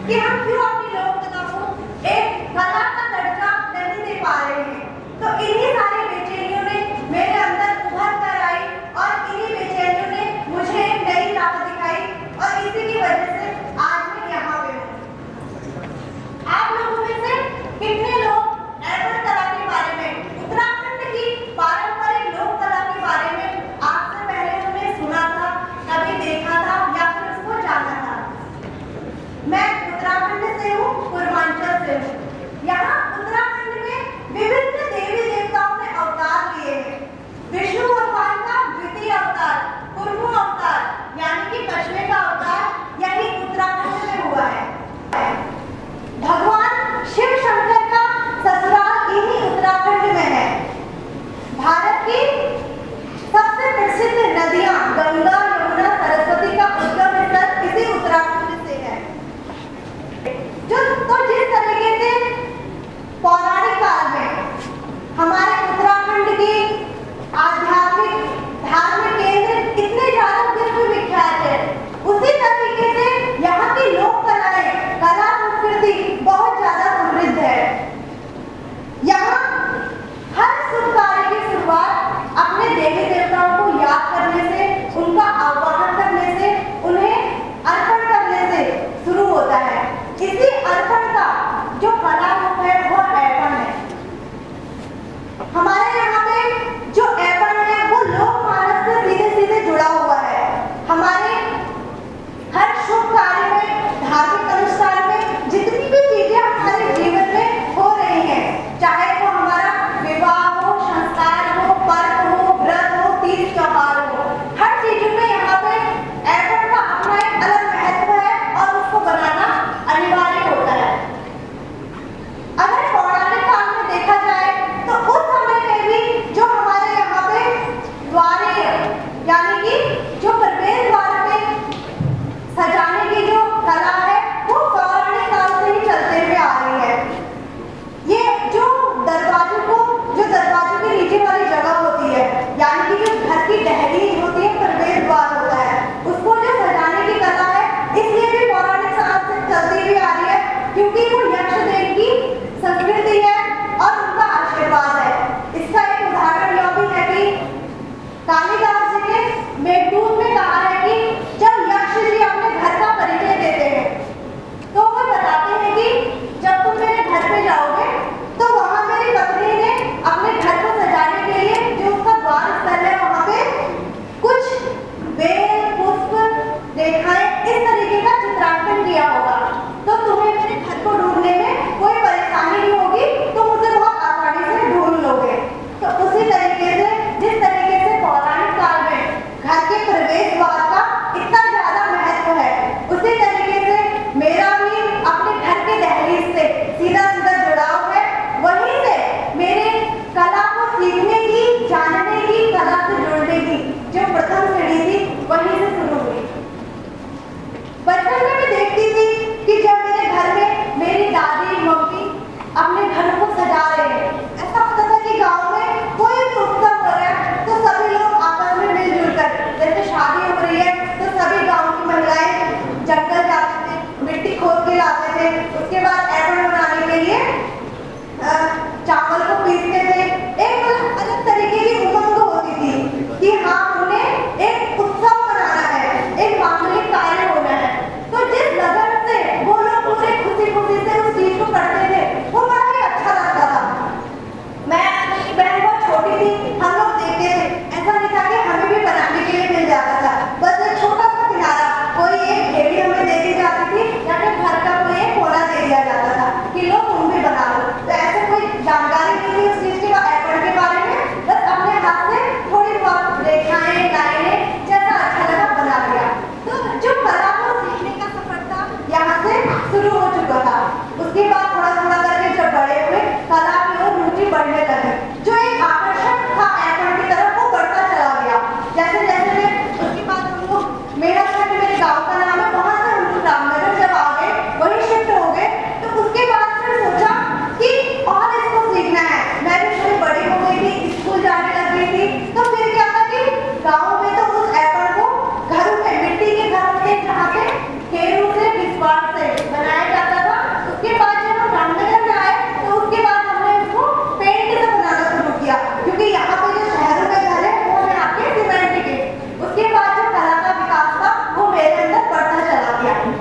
कि हम क्यों अपनी लोक कला को एक कला का दर्जा नहीं दे पा रहे हैं। तो इन्हीं सारी बेचैनियों ने मेरे अंदर उभर कर आई और इन्हीं बेचैनियों ने मुझे एक नई राह दिखाई और इसी की वजह से आज मैं यहाँ पे हूँ। आप लोगों में से कितने लोग एल्बम कला के बारे में, उत्तराखंड की पारंपरिक लोक कला के बारे में आज से पहले तुमने सुना था, कभी देखा था या फिर उसको जाना था? मैं उत्तराखंड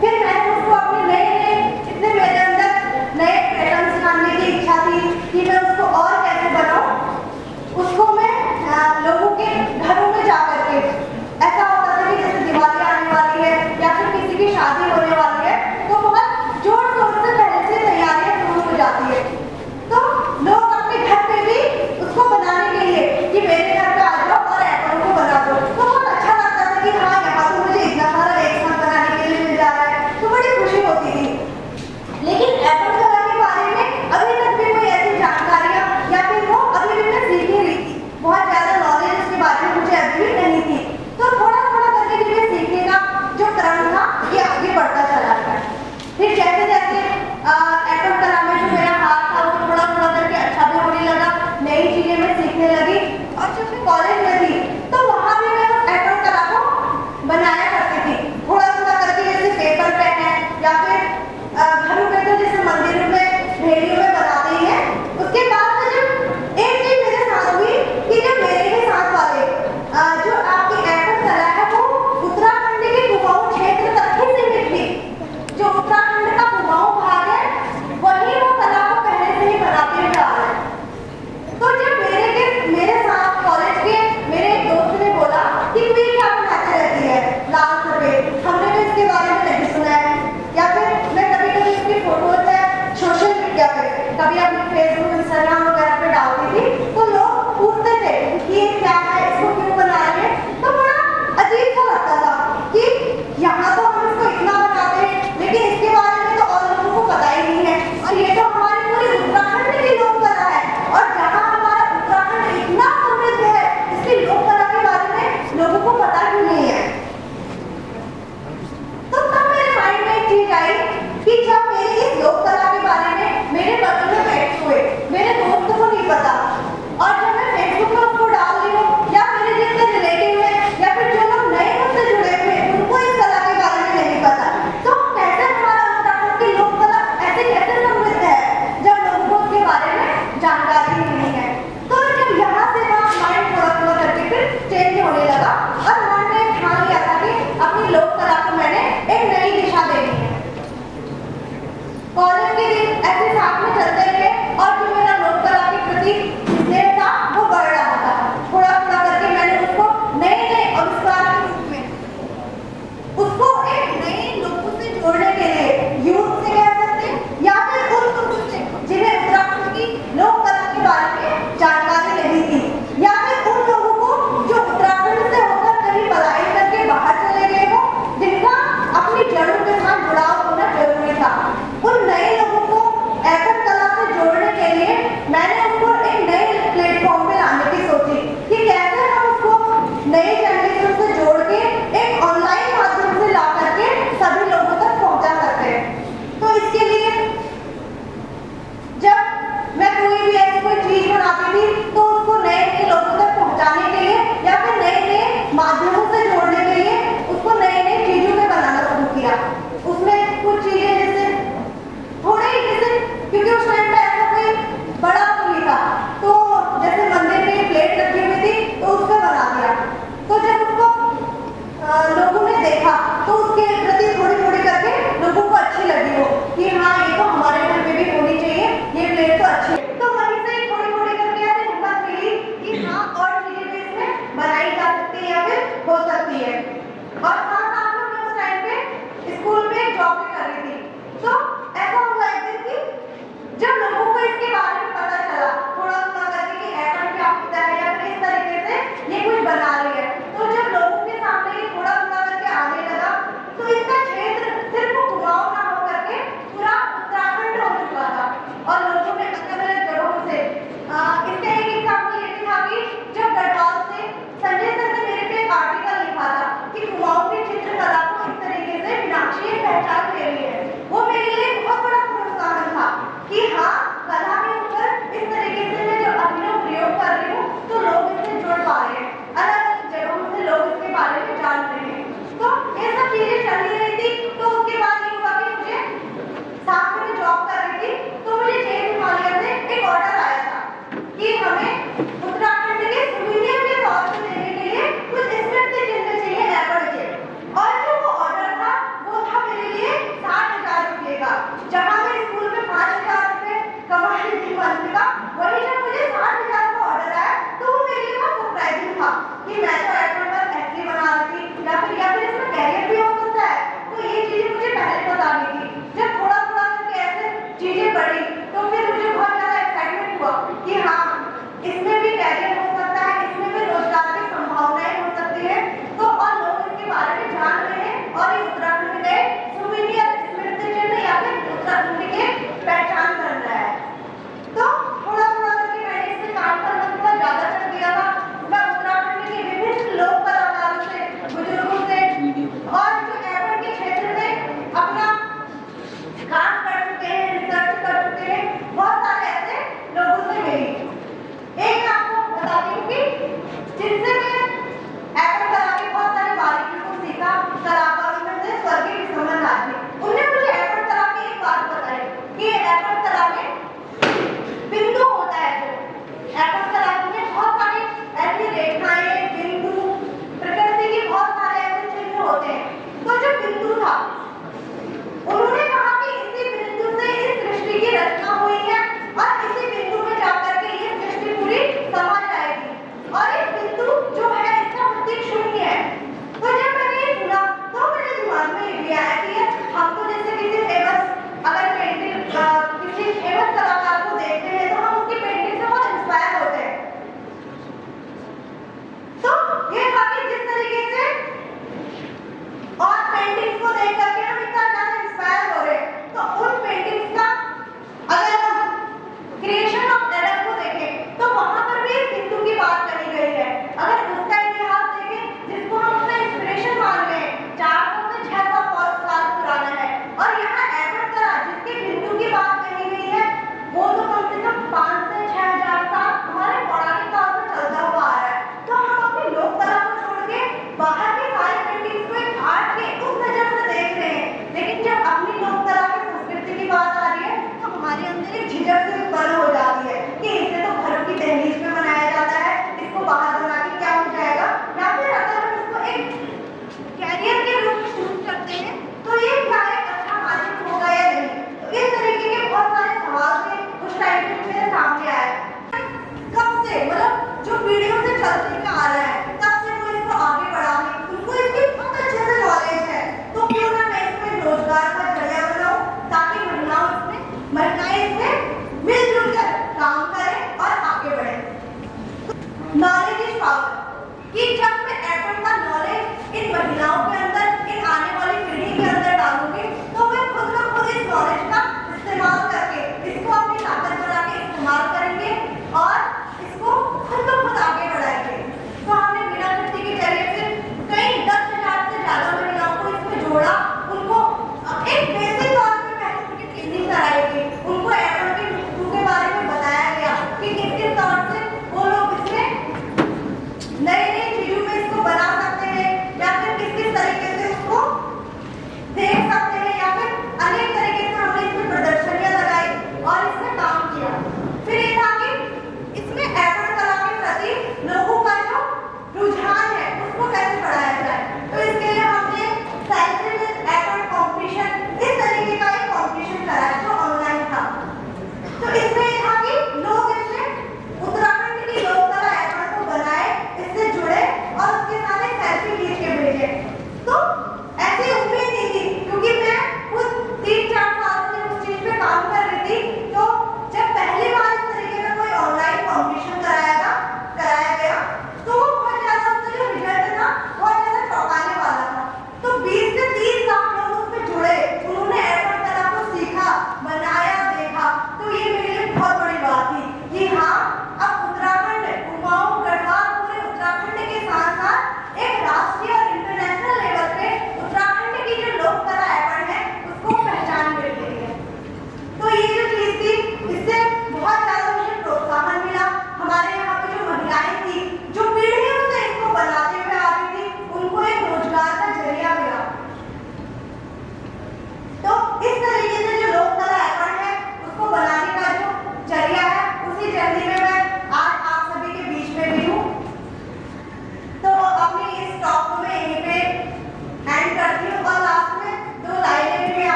फिर मैंने उसको अपने नए नए इतने मेरे अंदर नए पैटर्न सिखाने की इच्छा थी कि मैं उसको और कैसे बनाऊं। उसको मैं लोगों के घरों में जा करके, ऐसा होता था कि जैसे दिवाली आने वाली है या फिर किसी की शादी होने वाली है तो बहुत जोर शोर से पहले से तैयारियां शुरू हो जाती है। तो लोग अपने घर पे भी उसको बनाने के लिए कि मेरे घर पे आ जाओ और एप्पल को बना दो, तो बहुत अच्छा लगता था कि हाँ यहाँ तो मुझे इतना सारा एक साथ बनाने के लिए मिल जा रहा है, तो बड़ी खुशी होती थी। लेकिन एप्पल कला के बारे में अभी तक भी कोई ऐसी जानकारियाँ या फिर वो अभी भी मैं सीख ही रही थी, बहुत ज़्यादा नॉलेज उसके बारे में मुझे अभी भी नहीं थी। तो थोड़ा थोड़ा करके धीरे सीखने का जो क्रम था ये आगे बढ़ता चला गया। फिर जैसे जैसे एप्पल कला में जो मेरा हाथ था वो थोड़ा थोड़ा करके अच्छा भी होने लगा, नई चीज़ें मैं सीखने लगी। और जब मैं कॉलेज में थी तो वहाँ भी मैं उस एप्पल कला को बनाया करती थी, थोड़ा थोड़ा करके, जैसे पेपर पे है या फिर घरों में, तो जैसे मंदिरों में भेड़ियों में बनाते ही हैं। उसके बाद से जब एक चीज मेरे साथ हुई कि जब मेरे ही साथ वाले जो आपकी एप्पल कला है वो उत्तराखंड के कुमाऊं क्षेत्र तक ही सीमित थी, जो उत्तराखंड का कुमाऊं भाग है वही वो कला को पहले से ही बनाते हुए आ रहे हैं। तो जब मेरे साथ कॉलेज के मेरे एक दोस्त ने बोला कि तू ये क्या बनाती रहती है लाल सफेद, हमने तो इसके बारे में नहीं सुना है, या फिर मैं कभी कभी इसकी फोटोज है सोशल मीडिया पे, कभी अपने फेसबुक इंस्टाग्राम वगैरह पे डालती थी, तो लोग पूछते थे कि ये क्या है, इसको क्यों बना रहे हैं। तो बड़ा अजीब सा लगता था कि यहाँ तो हम इसको इतना बनाते हैं लेकिन इसके बारे में तो और लोगों को पता ही नहीं है, और ये तो हमारी पूरी उत्तराखंड की लोक कला है, और जहाँ हमारा उत्तराखंड इतना समृद्ध है इसकी लोक कला के बारे में लोगों को पता क्यों नहीं है। तो तब मेरे माइंड में एक चीज आई कि जब मेरी इस लोक कला के बारे में मेरे बगल में बैठे हुए मेरे दोस्त को नहीं पता, और जब मैं फेसबुक पर उसको डाल रही हूँ या मेरे जितने रिलेटिव हैं या फिर जो लोग नए मुझसे जुड़े हुए हैं उनको इस कला के बारे में नहीं पता, तो कैसे हमारा उत्तराखंड की लोक कला ऐसे कैसे समृद्ध है जब लोगों को उसके बारे में जानकारी नहीं है। तो जब यहाँ से वहाँ माइंड थोड़ा थोड़ा करके फिर चेंज होने लगा और मन ने ठान लिया था कि अपनी लोक कला को मैंने एक नई दिशा देनी है। कॉलेज के दिन ऐसे साथ में चलते रहे और जो मेरा लोक कला के प्रति स्नेह था वो बढ़ रहा था, थोड़ा थोड़ा करके मैंने उसको नए नए आविष्कार के रूप में उसको एक नए लोगों से जोड़ने के लिए, यूथ से कह सकते हैं या फिर उन लोगों से जिन्हें उत्तराखंड की लोक कला के बारे में जानकारी नहीं थी, या फिर उन लोगों को जो उत्तराखंड से होकर कहीं पढ़ाई करके बाहर चले गए हो, जिनका अपनी जड़ों के साथ जुड़ाव होना जरूरी था, उन नए लोगों को एप्पल कला से जोड़ने के लिए मैंने उसको एक नए प्लेटफॉर्म पे लाने की सोची कि कैसे हम उसको नई जनरेशन से जोड़ के एक ऑनलाइन माध्यम से ला करके सभी लोगों तक पहुंचा सकते हैं। तो इसके लिए जब मैं कोई भी ऐसी कोई चीज बनाती थी तो उसको नए नए लोगों तक पहुंचाने के लिए या फिर नए नए माध्यमों से जोड़ने के लिए उसको नई नई चीजों में बनाना शुरू किया। उसमें कुछ चीजें जैसे थोड़े ही, जैसे क्योंकि उस टाइम पे ऐसा कोई बड़ा तो नहीं था, तो जैसे मंदिर में प्लेट रखी हुई थी तो उस पर बना दिया। तो जब उसको लोगों ने देखा तो उसके